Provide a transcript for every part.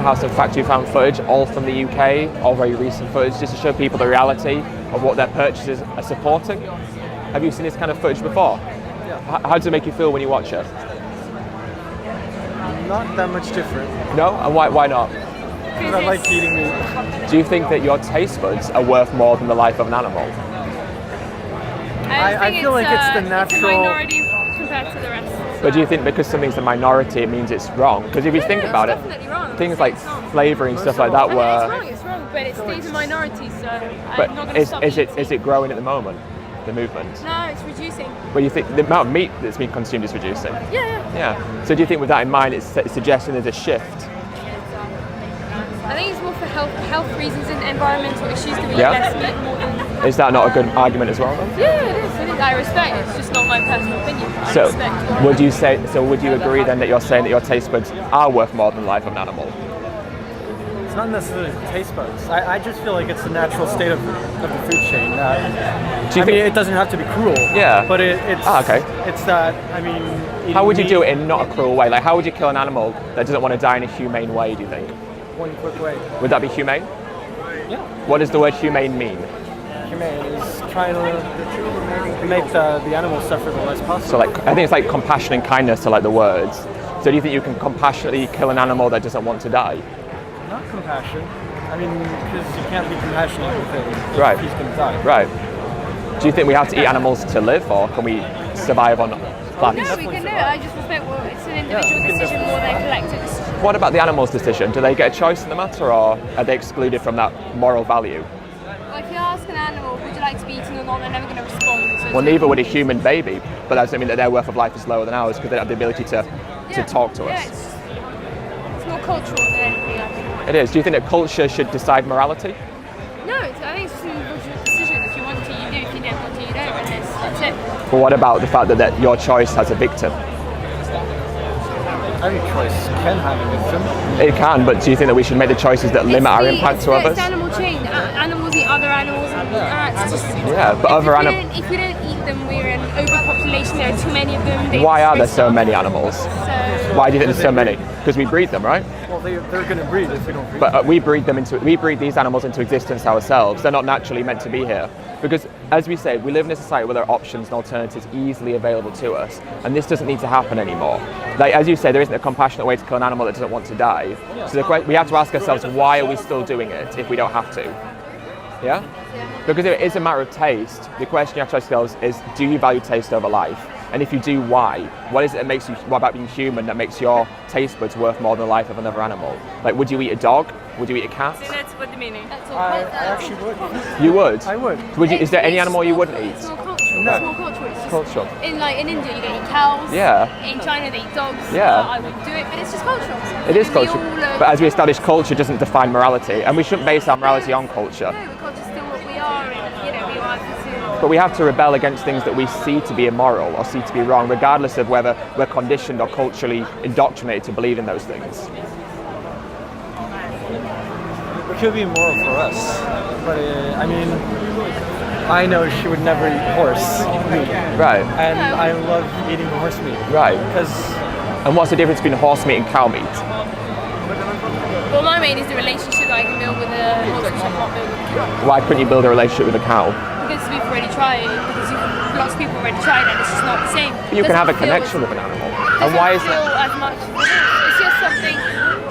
Have some factory found footage, all from the UK, all very recent footage, just to show people the reality of what their purchases are supporting. Have you seen this kind of footage before? Yeah. How does it make you feel when you watch it? Not that much different. No? And why not? Because I like eating meat. Do you think that your taste buds are worth more than the life of an animal? I feel like it's the natural... It's a minority compared to the rest. But do you think because something's a minority, it means it's wrong? Because if you think about it, wrong. things like flavouring stuff like that were... It's wrong, but it stays a minority, so I'm But not going to stop is it growing at the moment, the movement? No, it's reducing. Well, you think the amount of meat that's being consumed is reducing? Yeah. So do you think with that in mind, it's suggesting there's a shift? I think it's more for health reasons and environmental issues to be less meat more than... Is that not a good argument as well then? Yeah, it is. I respect it. It's just not my personal opinion. Would you agree then that you're saying that your taste buds are worth more than the life of an animal? It's not necessarily taste buds. I just feel like it's the natural state of the food chain. I mean, it doesn't have to be cruel. Yeah. But it's okay. It's that, I mean... How would you do it in not a cruel way? Like, how would you kill an animal that doesn't want to die in a humane way, do you think? One quick way. Would that be humane? Yeah. What does the word humane mean? Humane is trying to make the animals suffer the less possible. So like, I think it's like compassion and kindness are like the words. So do you think you can compassionately kill an animal that doesn't want to die? Not compassion. I mean, because you can't be compassionate with it. Right. He's going to die. Right. Do you think we have to eat animals to live, or can we survive on plants? No, we can do it. I just respect it's an individual decision more than a collective decision. What about the animal's decision? Do they get a choice in the matter, or are they excluded from that moral value? Well, if you ask an animal, would you like to be eaten or not, they're never going to respond. So well, neither would a human baby, but that doesn't mean that their worth of life is lower than ours because they have the ability to talk to us. It's more cultural than anything, I think. It is. Do you think that culture should decide morality? No, I think it's just an individual decision. If you want to, you do. If you don't want to, you don't. And that's it. But what about the fact that your choice has a victim? Every choice can have a victim. It can, but do you think that we should make the choices that limit our impact to others? It's animal chain. Animals eat other animals. But other animals... If we don't eat them, we're in overpopulation. There are too many of them. Why are there so many animals? Why do you think there's so many? Because we breed them, right? Well, they're going to breed if we don't breed them. But we breed these animals into existence ourselves. They're not naturally meant to be here. Because, as we say, we live in a society where there are options and alternatives easily available to us, and this doesn't need to happen anymore. Like, as you say, there isn't a compassionate way to kill an animal that doesn't want to die. So we have to ask ourselves, why are we still doing it if we don't have to? Yeah? Because if it is a matter of taste, the question you have to ask yourselves is, do you value taste over life? And if you do, why? What is it that makes you, what about being human that makes your taste buds worth more than the life of another animal? Like, would you eat a dog? Would you eat a cat? So that's what the meaning. I actually would. You would? I would. Is there any animal you wouldn't eat? It's more cultural. No. It's more cultural. It's just Cultural. in India, you don't eat cows. Yeah. In China, they eat dogs. Yeah. I wouldn't do it, but it's just cultural. It is cultural. But as we established, culture doesn't define morality, and we shouldn't base our morality on culture. No, because it's still what we are, and we are But we have to rebel against things that we see to be immoral or see to be wrong, regardless of whether we're conditioned or culturally indoctrinated to believe in those things. It could be immoral for us, but I mean, I know she would never eat horse meat. Right. And I love eating horse meat. Right. And what's the difference between horse meat and cow meat? Well, my main is the relationship that I can build with a horse, which I can't build with a cow. Why couldn't you build a relationship with a cow? Because we've already tried. Because lots of people already tried it. It's just not the same. But you can have a connection with an animal. And why is that? As much. It's just something.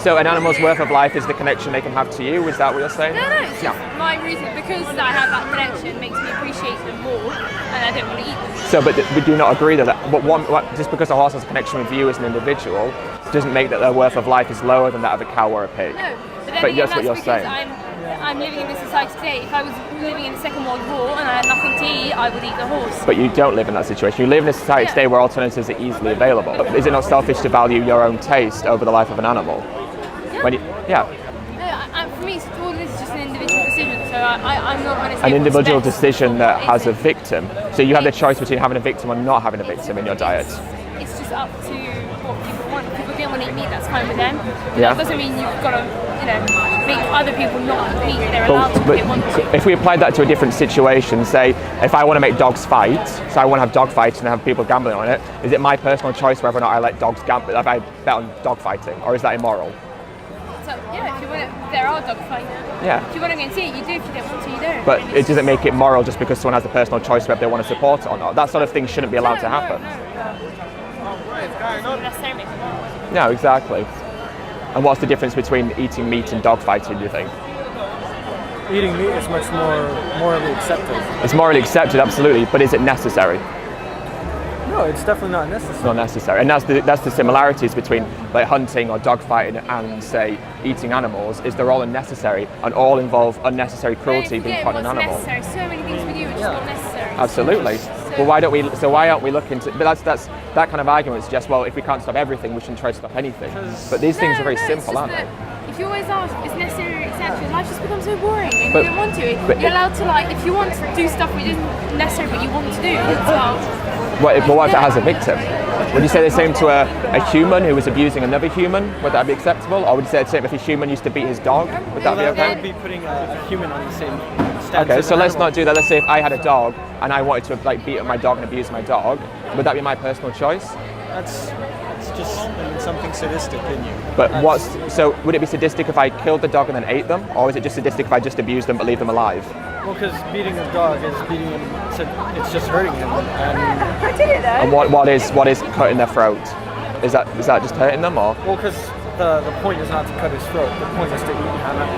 So an animal's worth of life is the connection they can have to you? Is that what you're saying? No, it's just my reason. Because I have that connection makes me appreciate them more, and I don't want to eat them. So, but we do not agree that just because a horse has a connection with you as an individual doesn't make that their worth of life is lower than that of a cow or a pig. No, but then that's what you're saying. I'm living in this society today. If I was living in the Second World War and I had nothing to eat, I would eat the horse. But you don't live in that situation. You live in a society today where alternatives are easily available. Is it not selfish to value your own taste over the life of an animal? Yeah. For me, all this is just an individual decision. So I'm not going to say an individual decision that has a victim. So you have the choice between having a victim or not having a victim in your diet. It's just up to what people want. If people don't want to eat meat, that's fine with them. Yeah. That doesn't mean you've got to, make other people not eat meat. They're allowed to if they want to. If we applied that to a different situation, say if I want to make dogs fight, so I want to have dog fights and have people gambling on it, is it my personal choice whether or not I let dogs gamble? If I bet on dog fighting, or is that immoral? So, yeah, If you want to, there are dog fights. Yeah. If you want to go and see it, you do. If you don't want to, you don't. But it doesn't make it moral just because someone has the personal choice whether they want to support it or not. That sort of thing shouldn't be allowed to happen. Not necessarily make it moral. No, exactly. And what's the difference between eating meat and dog fighting, do you think? Eating meat is much more morally accepted. It's morally accepted, absolutely, but is it necessary? No, it's definitely not necessary. It's not necessary, and that's the similarities between like hunting or dog fighting and say eating animals is they're all unnecessary and all involve unnecessary cruelty being put on an animal. Necessary. So many things we do which is not necessary. Absolutely. Well, why aren't we looking to? But that's that kind of argument suggests, well, if we can't stop everything, we shouldn't try to stop anything. But these things are very simple, aren't they? If you always ask, is necessary or accepted, life just becomes so boring and But- you don't want to. but- You're allowed to if you want to do stuff which isn't necessary but you want to do, it's allowed. What if it has a victim? Would you say the same to a human who was abusing another human? Would that be acceptable? Or would you say the same if a human used to beat his dog? Would that be That okay? would be putting a human on the same stance Okay, as so an let's animal. not do that. Let's say if I had a dog and I wanted to beat up my dog and abuse my dog, would that be my personal choice? That's just something sadistic in you. But so would it be sadistic if I killed the dog and then ate them, or is it just sadistic if I just abuse them but leave them alive? Well, because beating a dog is beating him. It's just hurting him. And what is cutting their throat? Is that just hurting them, or? Well, because the point is not to cut his throat. The point is to eat him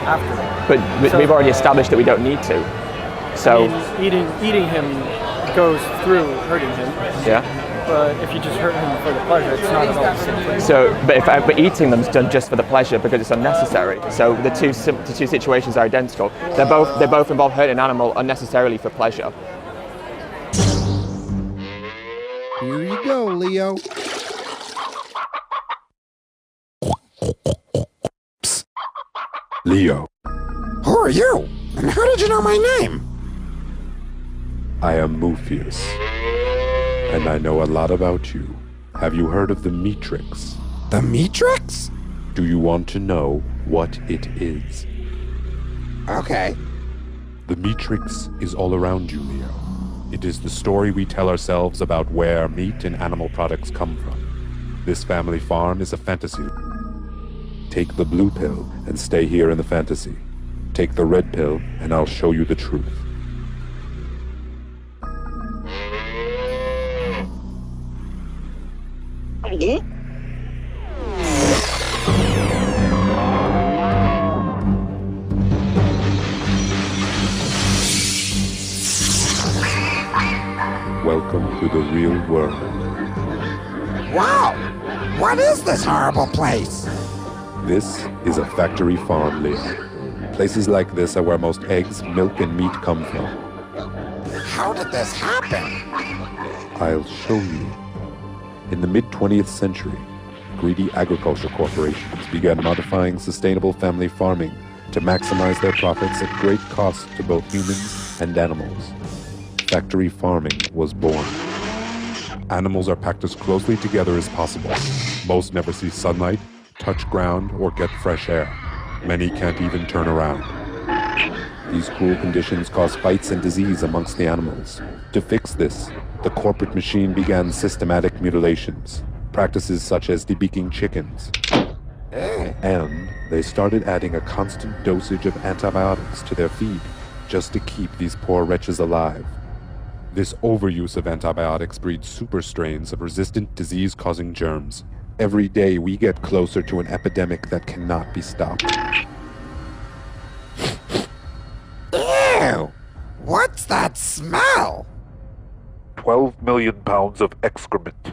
after. But we've already established that we don't need to. So I mean, eating him goes through hurting him. yeah. But if you just hurt him for the pleasure, it's not at all the same thing. So, but eating them is done just for the pleasure because it's unnecessary. So the two situations are identical. They both involve hurting an animal unnecessarily for pleasure. Here you go, Leo. Psst. Leo, Who are you? And how did you know my name? I am Mufius, and I know a lot about you. Have you heard of the Matrix? The Matrix? Do you want to know what it is? Okay. The Matrix is all around you, Leo. It is the story we tell ourselves about where meat and animal products come from. This family farm is a fantasy. Take the blue pill and stay here in the fantasy. Take the red pill and I'll show you the truth. Welcome to the real world. Wow! What is this horrible place? This is a factory farm, Leo. Places like this are where most eggs, milk, and meat come from. How did this happen? I'll show you. In the mid-20th century, greedy agriculture corporations began modifying sustainable family farming to maximize their profits at great cost to both humans and animals. Factory farming was born. Animals are packed as closely together as possible. Most never see sunlight, touch ground, or get fresh air. Many can't even turn around. These cruel conditions cause fights and disease amongst the animals. To fix this, the corporate machine began systematic mutilations, practices such as debeaking chickens. And they started adding a constant dosage of antibiotics to their feed, just to keep these poor wretches alive. This overuse of antibiotics breeds super strains of resistant disease-causing germs. Every day we get closer to an epidemic that cannot be stopped. Ew! What's that smell? 12 million pounds of excrement.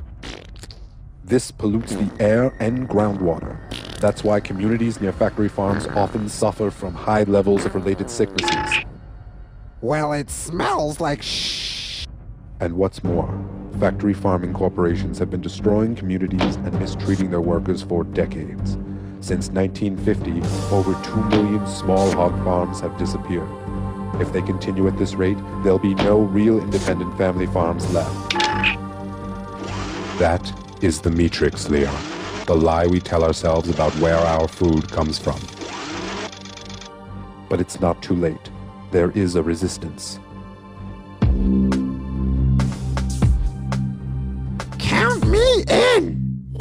This pollutes the air and groundwater. That's why communities near factory farms often suffer from high levels of related sicknesses. Well, it smells like And what's more, factory farming corporations have been destroying communities and mistreating their workers for decades. Since 1950, over 2 million small hog farms have disappeared. If they continue at this rate, there'll be no real independent family farms left. That is the Matrix, Leon. The lie we tell ourselves about where our food comes from. But it's not too late. There is a resistance. Count me in!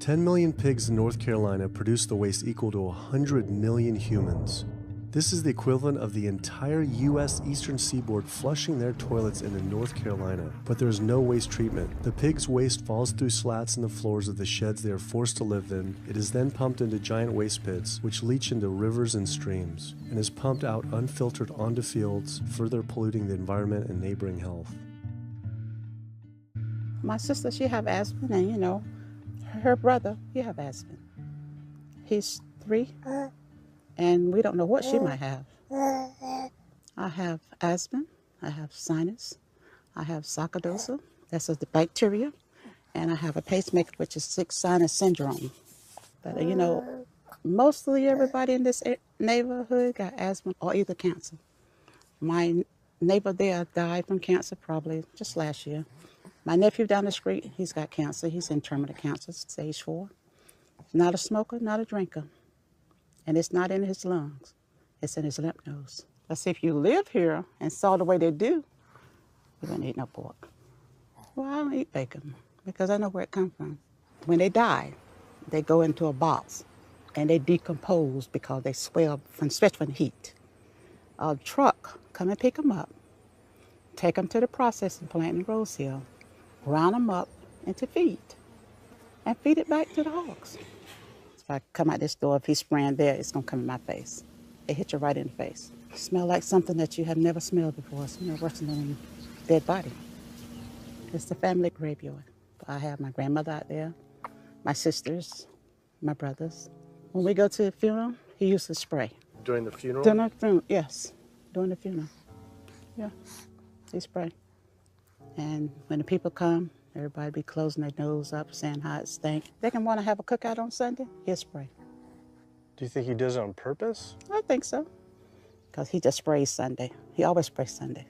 10 million pigs in North Carolina produce the waste equal to 100 million humans. This is the equivalent of the entire U.S. eastern seaboard flushing their toilets into North Carolina, but there is no waste treatment. The pigs' waste falls through slats in the floors of the sheds they are forced to live in. It is then pumped into giant waste pits, which leach into rivers and streams, and is pumped out unfiltered onto fields, further polluting the environment and neighboring health. My sister, she have asthma, and you know, her brother, he have asthma. He's 3. And we don't know what she might have. I have asthma, I have sinus, I have sarcoidosis, that's the bacteria, and I have a pacemaker, which is 6 sinus syndrome. But you know, mostly everybody in this neighborhood got asthma or either cancer. My neighbor there died from cancer probably just last year. My nephew down the street, he's got cancer. He's in terminal cancer, stage 4. Not a smoker, not a drinker. And it's not in his lungs, it's in his lymph nodes. But see, if you live here and saw the way they do, you don't eat no pork. Well, I don't eat bacon because I know where it comes from. When they die, they go into a box and they decompose because they swell especially from the heat. A truck come and pick them up, take them to the processing plant in Rose Hill, round them up into feed, and feed it back to the hogs. If I come out this door, if he's spraying there, it's gonna come in my face. It hit you right in the face. Smell like something that you have never smelled before. It smells worse than a dead body. It's the family graveyard. I have my grandmother out there, my sisters, my brothers. When we go to the funeral, he used to spray. During the funeral? During the funeral, yes. During the funeral. Yeah, he spray. And when the people come, everybody be closing their nose up, saying how it stank. They can want to have a cookout on Sunday, he'll spray. Do you think he does it on purpose? I think so, because he just sprays Sunday. He always sprays Sunday.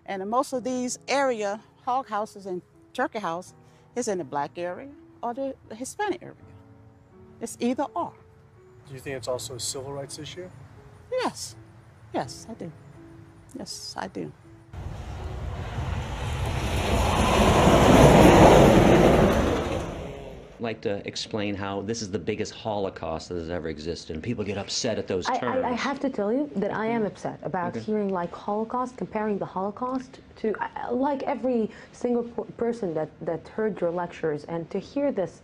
And in most of these area, hog houses and turkey house is in the black area or the Hispanic area. It's either or. Do you think it's also a civil rights issue? Yes, yes, I do. Yes, I do. Like to explain how this is the biggest Holocaust that has ever existed, and people get upset at those terms. I have to tell you that I am upset about hearing like Holocaust, comparing the Holocaust to, like every single person that heard your lectures, and to hear this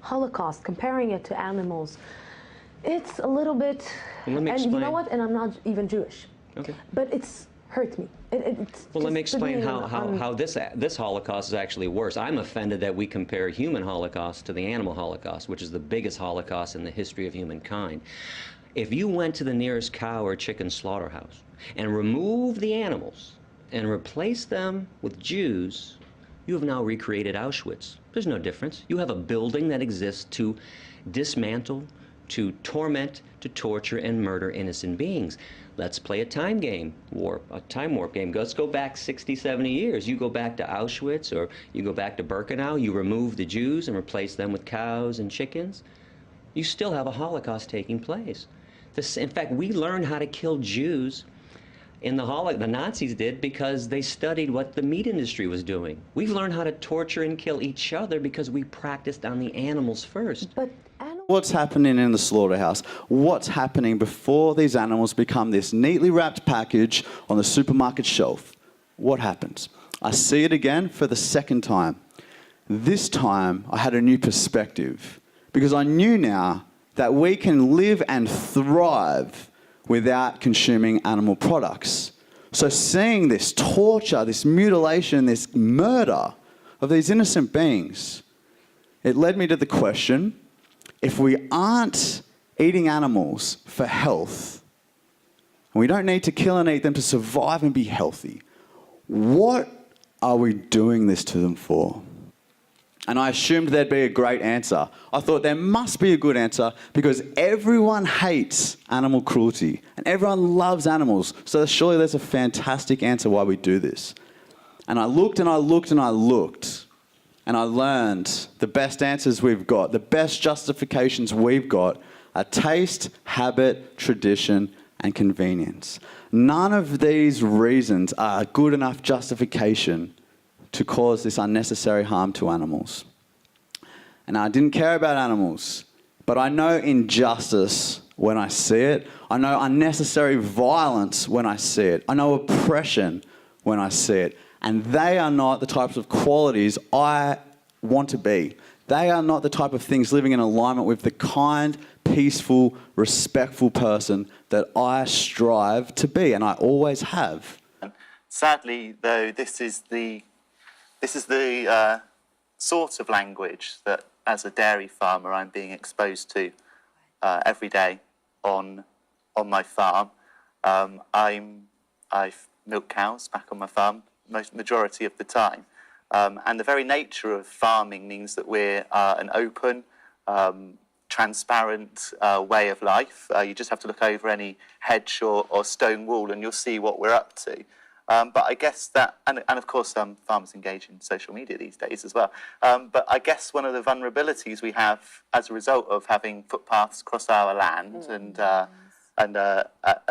Holocaust, comparing it to animals, it's a little bit, Well, let me and explain. you know what, and I'm not even Jewish, Okay. but it's hurt me. Well, let me explain how this Holocaust is actually worse. I'm offended that we compare human Holocaust to the animal Holocaust, which is the biggest Holocaust in the history of humankind. If you went to the nearest cow or chicken slaughterhouse and removed the animals and replaced them with Jews, you have now recreated Auschwitz. There's no difference. You have a building that exists to dismantle, to torment, to torture, and murder innocent beings. Let's play a time game, a time warp game. Let's go back 60, 70 years. You go back to Auschwitz, or you go back to Birkenau, you remove the Jews and replace them with cows and chickens. You still have a Holocaust taking place. In fact, we learned how to kill Jews in the Nazis did because they studied what the meat industry was doing. We've learned how to torture and kill each other because we practiced on the animals first. But what's happening in the slaughterhouse? What's happening before these animals become this neatly wrapped package on the supermarket shelf? What happens? I see it again for the second time. This time I had a new perspective because I knew now that we can live and thrive without consuming animal products. So seeing this torture, this mutilation, this murder of these innocent beings, it led me to the question, if we aren't eating animals for health, and we don't need to kill and eat them to survive and be healthy, what are we doing this to them for? And I assumed there'd be a great answer. I thought there must be a good answer because everyone hates animal cruelty and everyone loves animals. So surely there's a fantastic answer why we do this. And I looked and I looked and I looked. And I learned the best answers we've got, the best justifications we've got are taste, habit, tradition, and convenience. None of these reasons are a good enough justification to cause this unnecessary harm to animals. and I didn't care about animals. But I know injustice when I see it. I know unnecessary violence when I see it. I know oppression when I see it. And they are not the types of qualities I want to be. They are not the type of things living in alignment with the kind, peaceful, respectful person that I strive to be, and I always have. Sadly, though, this is the sort of language that, as a dairy farmer, I'm being exposed to every day on my farm. I've milked cows back on my farm majority of the time, and the very nature of farming means that we're an open, transparent way of life. You just have to look over any hedge or stone wall and you'll see what we're up to. But I guess that, and of course farmers engage in social media these days as well, but I guess one of the vulnerabilities we have as a result of having footpaths across our land and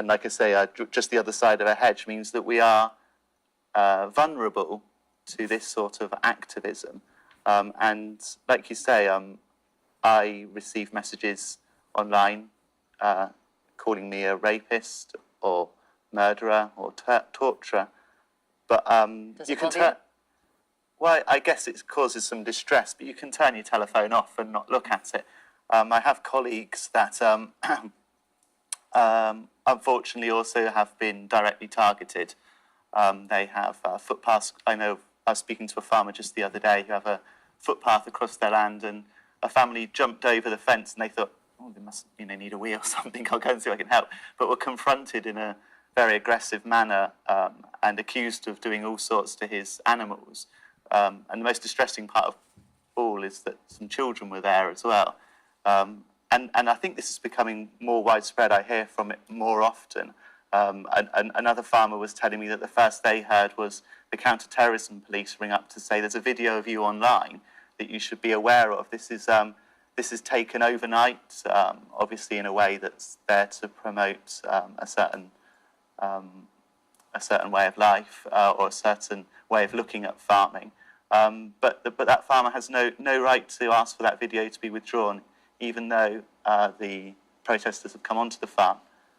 like I say, just the other side of a hedge means that we are vulnerable to this sort of activism. And like you say, I receive messages online calling me a rapist or murderer or torturer, but you can turn. Well, I guess it causes some distress, but you can turn your telephone off and not look at it. I have colleagues that unfortunately also have been directly targeted. They have footpaths. I know I was speaking to a farmer just the other day who have a footpath across their land, and a family jumped over the fence and they thought, oh, they must need a wee or something, I'll go and see if I can help. But were confronted in a very aggressive manner and accused of doing all sorts to his animals. And the most distressing part of all is that some children were there as well. And I think this is becoming more widespread. I hear from it more often. Another farmer was telling me that the first they heard was the counter-terrorism police ring up to say there's a video of you online that you should be aware of. This is taken overnight, obviously in a way that's there to promote a certain way of life or a certain way of looking at farming. But that farmer has no right to ask for that video to be withdrawn, even though the protesters have come onto the farm,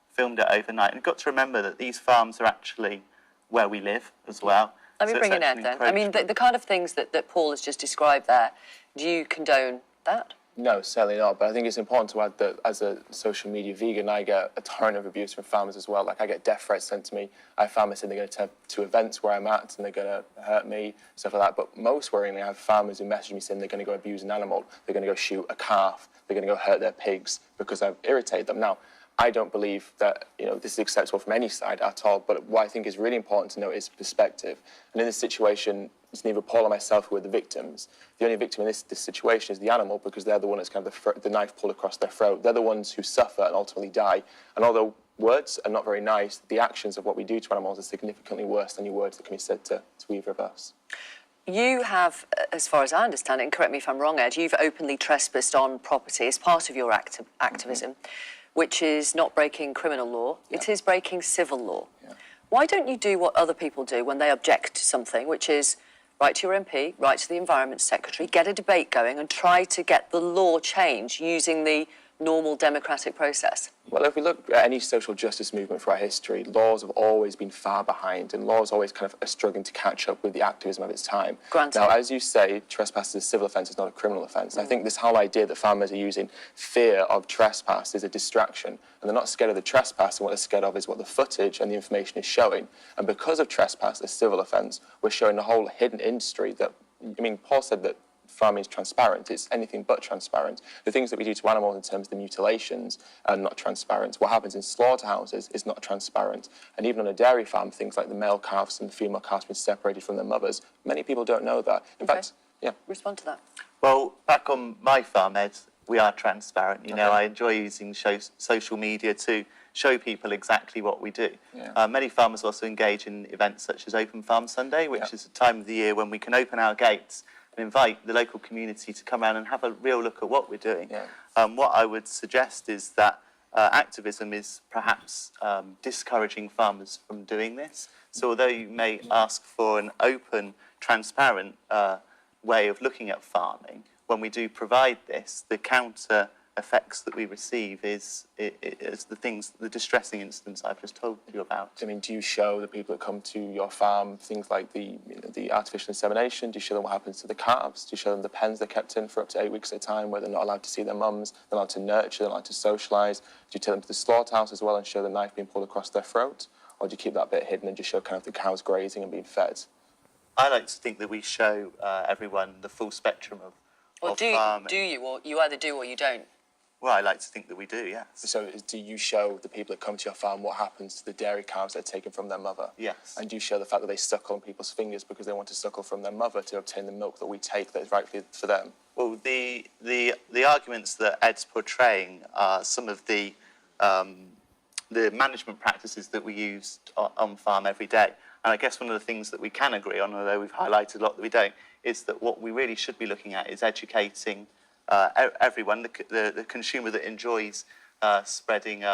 filmed it overnight. And you've got to remember that these farms are actually where we live as well. Let me bring in Ed then. I mean, the kind of things that Paul has just described there, do you condone that? No, certainly not. But I think it's important to add that as a social media vegan, I get a torrent of abuse from farmers as well. Like, I get death threats sent to me. I have farmers saying they're going to events where I'm at and they're going to hurt me, stuff like that. But most worryingly, I have farmers who message me saying they're going to go abuse an animal. They're going to go shoot a calf. They're going to go hurt their pigs because I've irritated them. Now, I don't believe that this is acceptable from any side at all. But what I think is really important to note is perspective. And in this situation, it's neither Paul or myself who are the victims. The only victim in this situation is the animal, because they're the one that's kind of the knife pulled across their throat. They're the ones who suffer and ultimately die. And although words are not very nice, the actions of what we do to animals are significantly worse than any words that can be said to either of us. You have, as far as I understand it, and correct me if I'm wrong, Ed, you've openly trespassed on property as part of your activism, which is not breaking criminal law, it is breaking civil law. Yeah. Why don't you do what other people do when they object to something, which is write to your MP, write to the Environment Secretary, get a debate going and try to get the law changed using the normal democratic process? Well, if we look at any social justice movement throughout history, laws have always been far behind, and laws always kind of are struggling to catch up with the activism of its time. Granted. Now, as you say, trespass is a civil offence, it's not a criminal offence. I think this whole idea that farmers are using fear of trespass is a distraction, and they're not scared of the trespass, and what they're scared of is what the footage and the information is showing. And because of trespass, a civil offence, we're showing a whole hidden industry that, I mean, Paul said that farming is transparent. It's anything but transparent. The things that we do to animals in terms of the mutilations are not transparent. What happens in slaughterhouses is not transparent. And even on a dairy farm, things like the male calves and the female calves being separated from their mothers, many people don't know that. In fact, yeah. Respond to that. Well, back on my farm, Ed, we are transparent. You know, I enjoy using social media to show people exactly what we do. Yeah. Many farmers also engage in events such as Open Farm Sunday, which is a time of the year when we can open our gates and invite the local community to come around and have a real look at what we're doing. Yeah. What I would suggest is that activism is perhaps discouraging farmers from doing this. So although you may ask for an open, transparent way of looking at farming, when we do provide this, the counter effects that we receive is the distressing instance I've just told you about. I mean, do you show the people that come to your farm things like the artificial insemination? Do you show them what happens to the calves? Do you show them the pens they're kept in for up to 8 weeks at a time where they're not allowed to see their mums, they're not allowed to nurture, they're not allowed to socialise? Do you take them to the slaughterhouse as well and show the knife being pulled across their throat? Or do you keep that bit hidden and just show kind of the cows grazing and being fed? I like to think that we show everyone the full spectrum of farming. Do you, or you either do or you don't? Well, I like to think that we do, yes. So do you show the people that come to your farm what happens to the dairy calves that are taken from their mother? Yes. And do you show the fact that they suckle on people's fingers because they want to suckle from their mother to obtain the milk that we take that is rightfully for them? Well, the arguments that Ed's portraying are some of the management practices that we use on farm every day. And I guess one of the things that we can agree on, although we've highlighted a lot that we don't, is that what we really should be looking at is educating everyone, the consumer that enjoys spreading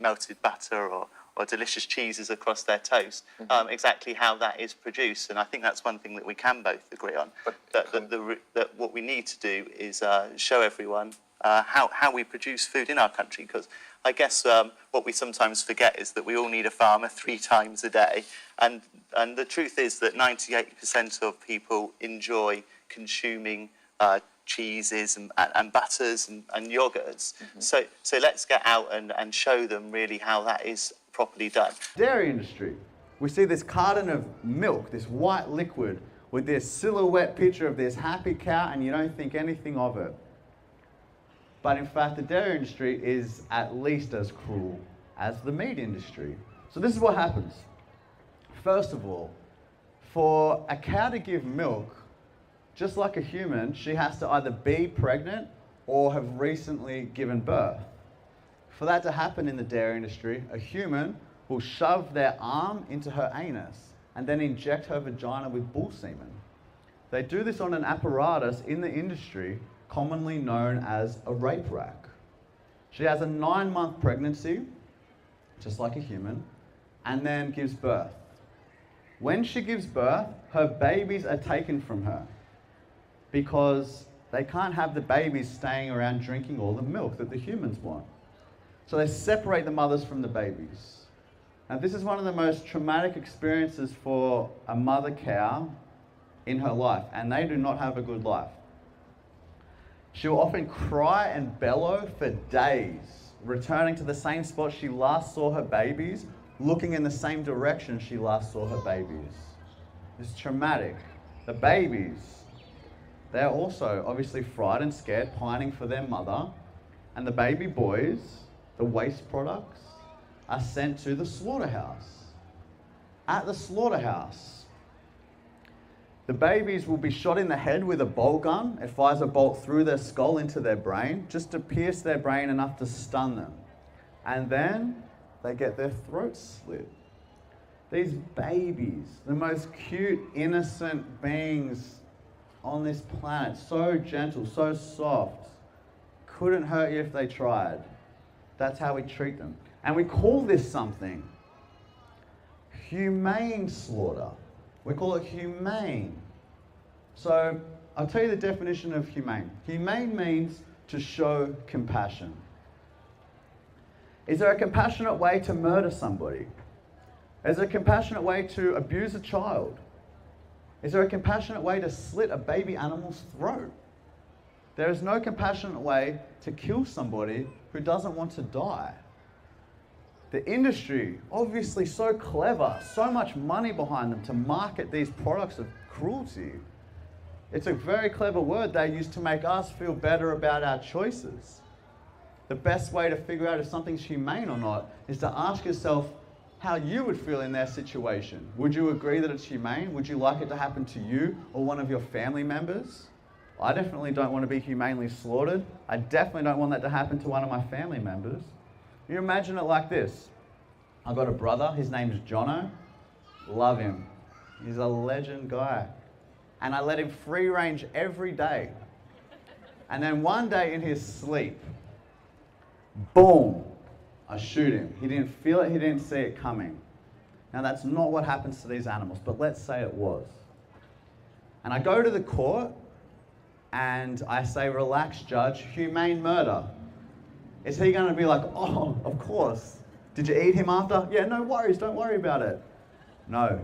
melted butter or delicious cheeses across their toast, exactly how that is produced. And I think that's one thing that we can both agree on, that what we need to do is show everyone how we produce food in our country, because I guess what we sometimes forget is that we all need a farmer 3 times a day, and the truth is that 98% of people enjoy consuming cheeses and butters and yogurts. So let's get out and show them really how that is properly done. Dairy industry. We see this carton of milk, this white liquid, with this silhouette picture of this happy cow, and you don't think anything of it. But in fact, the dairy industry is at least as cruel as the meat industry. So this is what happens. First of all, for a cow to give milk, just like a human, she has to either be pregnant or have recently given birth. For that to happen in the dairy industry, a human will shove their arm into her anus and then inject her vagina with bull semen. They do this on an apparatus in the industry commonly known as a rape rack. She has a 9-month pregnancy, just like a human, and then gives birth. When she gives birth, her babies are taken from her because they can't have the babies staying around drinking all the milk that the humans want. So they separate the mothers from the babies. Now this is one of the most traumatic experiences for a mother cow in her life, and they do not have a good life. She will often cry and bellow for days, returning to the same spot she last saw her babies, looking in the same direction she last saw her babies. It's traumatic. The babies, they're also obviously frightened, scared, pining for their mother, and the baby boys, the waste products, are sent to the slaughterhouse. At the slaughterhouse, the babies will be shot in the head with a bolt gun. It fires a bolt through their skull into their brain, just to pierce their brain enough to stun them. And then they get their throats slit. These babies, the most cute, innocent beings on this planet, so gentle, so soft, couldn't hurt you if they tried. That's how we treat them. And we call this something humane slaughter. We call it humane. So I'll tell you the definition of humane. Humane means to show compassion. Is there a compassionate way to murder somebody? Is there a compassionate way to abuse a child? Is there a compassionate way to slit a baby animal's throat? There is no compassionate way to kill somebody who doesn't want to die. The industry, obviously so clever, so much money behind them to market these products of cruelty. It's a very clever word they use to make us feel better about our choices. The best way to figure out if something's humane or not is to ask yourself how you would feel in their situation. Would you agree that it's humane? Would you like it to happen to you or one of your family members? I definitely don't want to be humanely slaughtered. I definitely don't want that to happen to one of my family members. You imagine it like this. I've got a brother, his name's Jono. Love him. He's a legend guy. And I let him free range every day. And then one day in his sleep, boom, I shoot him. He didn't feel it, he didn't see it coming. Now that's not what happens to these animals, but let's say it was. And I go to the court, and I say, relax, judge, humane murder, is he going to be like, oh, of course. Did you eat him after? Yeah, no worries, don't worry about it. No.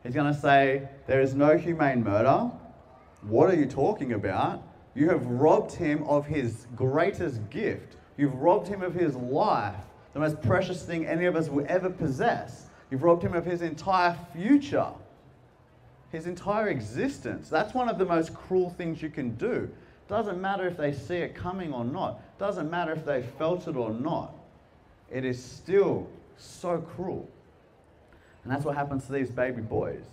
He's going to say, there is no humane murder. What are you talking about? You have robbed him of his greatest gift. You've robbed him of his life, the most precious thing any of us will ever possess. You've robbed him of his entire future, his entire existence. That's one of the most cruel things you can do. Doesn't matter if they see it coming or not. Doesn't matter if they felt it or not. It is still so cruel. And that's what happens to these baby boys.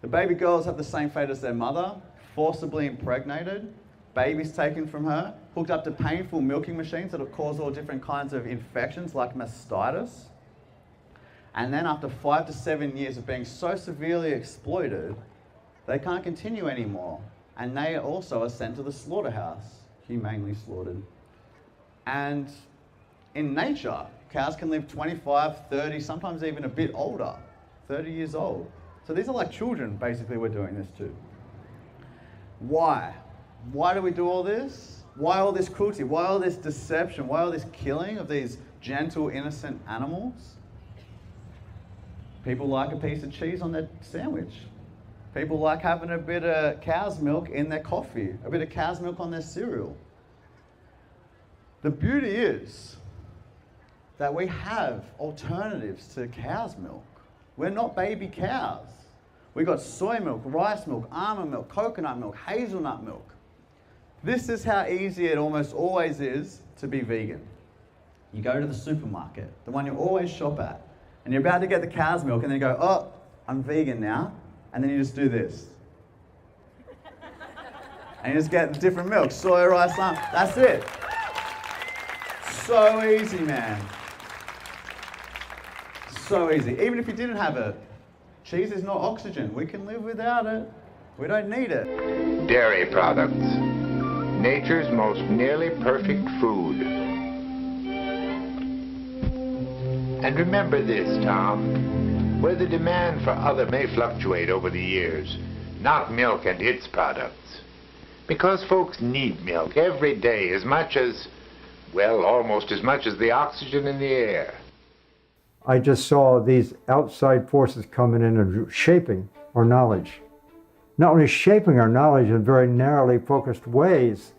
The baby girls have the same fate as their mother, forcibly impregnated, babies taken from her, hooked up to painful milking machines that will cause all different kinds of infections like mastitis. And then after 5 to 7 years of being so severely exploited, they can't continue anymore. And they also are sent to the slaughterhouse, humanely slaughtered. And in nature, cows can live 25, 30, sometimes even a bit older, 30 years old. So these are like children, basically, we're doing this to. Why? Why do we do all this? Why all this cruelty? Why all this deception? Why all this killing of these gentle, innocent animals? People like a piece of cheese on their sandwich. People like having a bit of cow's milk in their coffee, a bit of cow's milk on their cereal. The beauty is that we have alternatives to cow's milk. We're not baby cows. We've got soy milk, rice milk, almond milk, coconut milk, hazelnut milk. This is how easy it almost always is to be vegan. You go to the supermarket, the one you always shop at, and you're about to get the cow's milk, and then you go, oh, I'm vegan now, and then you just do this. And you just get different milk, soy, rice, almond, that's it. So easy, man. So easy. Even if you didn't have it, cheese is not oxygen. We can live without it. We don't need it. Dairy products. Nature's most nearly perfect food. And remember this, Tom. Where the demand for other may fluctuate over the years, not milk and its products. Because folks need milk every day as much as, well, almost as much as the oxygen in the air. I just saw these outside forces coming in and shaping our knowledge. Not only shaping our knowledge in very narrowly focused ways,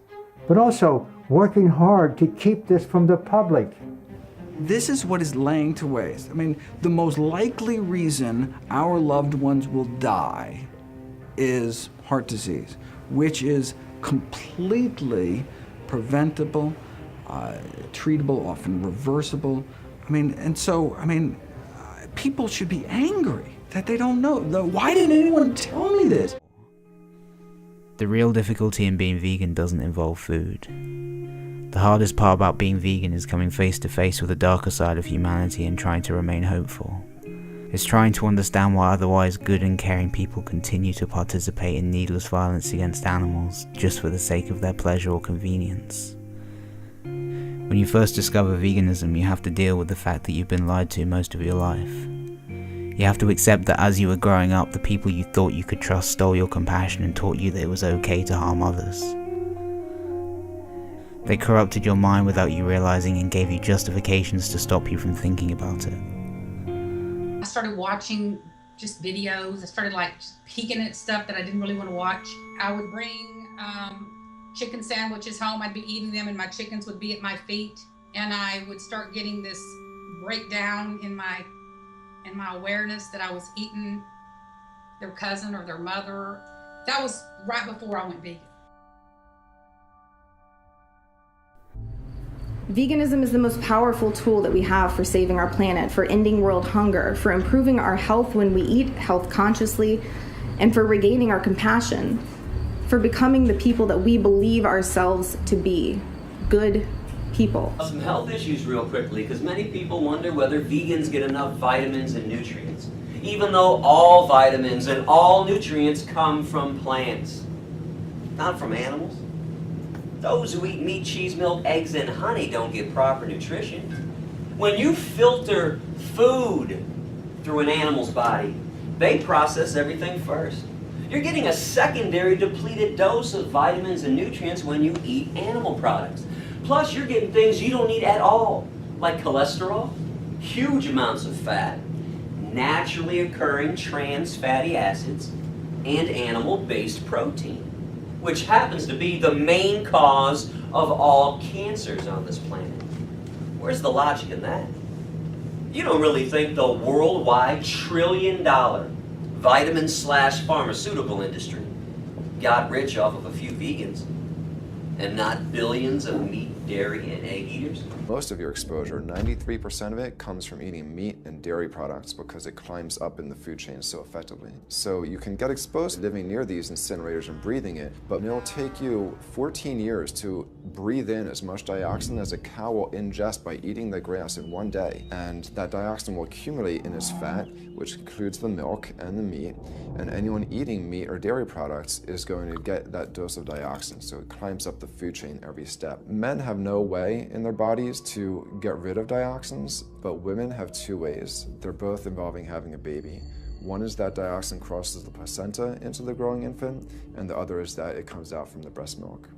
but also working hard to keep this from the public. This is what is laying to waste. I mean, the most likely reason our loved ones will die is heart disease, which is completely preventable, treatable, often reversible. I mean, and so, I mean, people should be angry that they don't know. Why didn't anyone tell me this? The real difficulty in being vegan doesn't involve food. The hardest part about being vegan is coming face to face with the darker side of humanity and trying to remain hopeful. It's trying to understand why otherwise good and caring people continue to participate in needless violence against animals just for the sake of their pleasure or convenience. When you first discover veganism, you have to deal with the fact that you've been lied to most of your life. You have to accept that as you were growing up, the people you thought you could trust stole your compassion and taught you that it was okay to harm others. They corrupted your mind without you realizing and gave you justifications to stop you from thinking about it. I started watching just videos. I started like peeking at stuff that I didn't really want to watch. I would bring chicken sandwiches home. I'd be eating them and my chickens would be at my feet. And I would start getting this breakdown in my awareness that I was eating their cousin or their mother. That was right before I went vegan. Veganism is the most powerful tool that we have for saving our planet, for ending world hunger, for improving our health when we eat health consciously, and for regaining our compassion, for becoming the people that we believe ourselves to be, good people. Some health issues real quickly, because many people wonder whether vegans get enough vitamins and nutrients, even though all vitamins and all nutrients come from plants, not from animals. Those who eat meat, cheese, milk, eggs, and honey don't get proper nutrition. When you filter food through an animal's body, they process everything first. You're getting a secondary depleted dose of vitamins and nutrients when you eat animal products. Plus, you're getting things you don't need at all, like cholesterol, huge amounts of fat, naturally occurring trans fatty acids, and animal-based protein, which happens to be the main cause of all cancers on this planet. Where's the logic in that? You don't really think the worldwide trillion-dollar vitamin/pharmaceutical industry got rich off of a few vegans and not billions of meat, dairy, and egg eaters? Most of your exposure, 93% of it, comes from eating meat and dairy products because it climbs up in the food chain so effectively. So you can get exposed to living near these incinerators and breathing it, but it'll take you 14 years to breathe in as much dioxin as a cow will ingest by eating the grass in one day. And that dioxin will accumulate in its fat, which includes the milk and the meat, and anyone eating meat or dairy products is going to get that dose of dioxin, so it climbs up the food chain every step. Men have no way in their bodies to get rid of dioxins, but women have two ways. They're both involving having a baby. One is that dioxin crosses the placenta into the growing infant, and the other is that it comes out from the breast milk.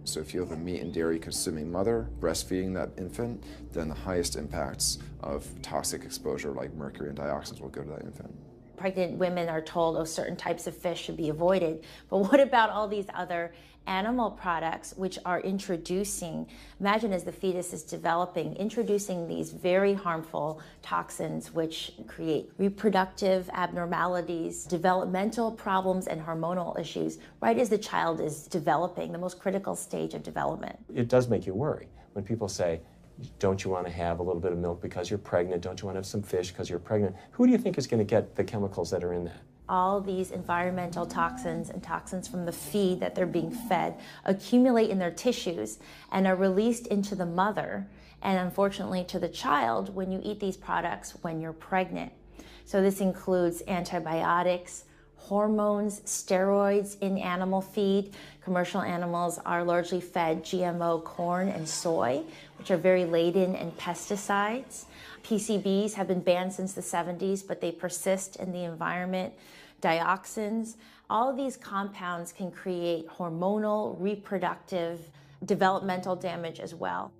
So if you have a meat and dairy consuming mother breastfeeding that infant, then the highest impacts of toxic exposure like mercury and dioxins will go to that infant. Pregnant women are told, oh, certain types of fish should be avoided. But what about all these other animal products which are introducing, imagine as the fetus is developing, introducing these very harmful toxins which create reproductive abnormalities, developmental problems, and hormonal issues right as the child is developing, the most critical stage of development. It does make you worry when people say, don't you want to have a little bit of milk because you're pregnant? Don't you want to have some fish because you're pregnant? Who do you think is going to get the chemicals that are in that? All these environmental toxins and toxins from the feed that they're being fed accumulate in their tissues and are released into the mother and unfortunately to the child when you eat these products when you're pregnant. So this includes antibiotics, hormones, steroids in animal feed. Commercial animals are largely fed GMO corn and soy, which are very laden in pesticides. PCBs have been banned since the 70s, but they persist in the environment. Dioxins, all of these compounds can create hormonal, reproductive, developmental damage as well.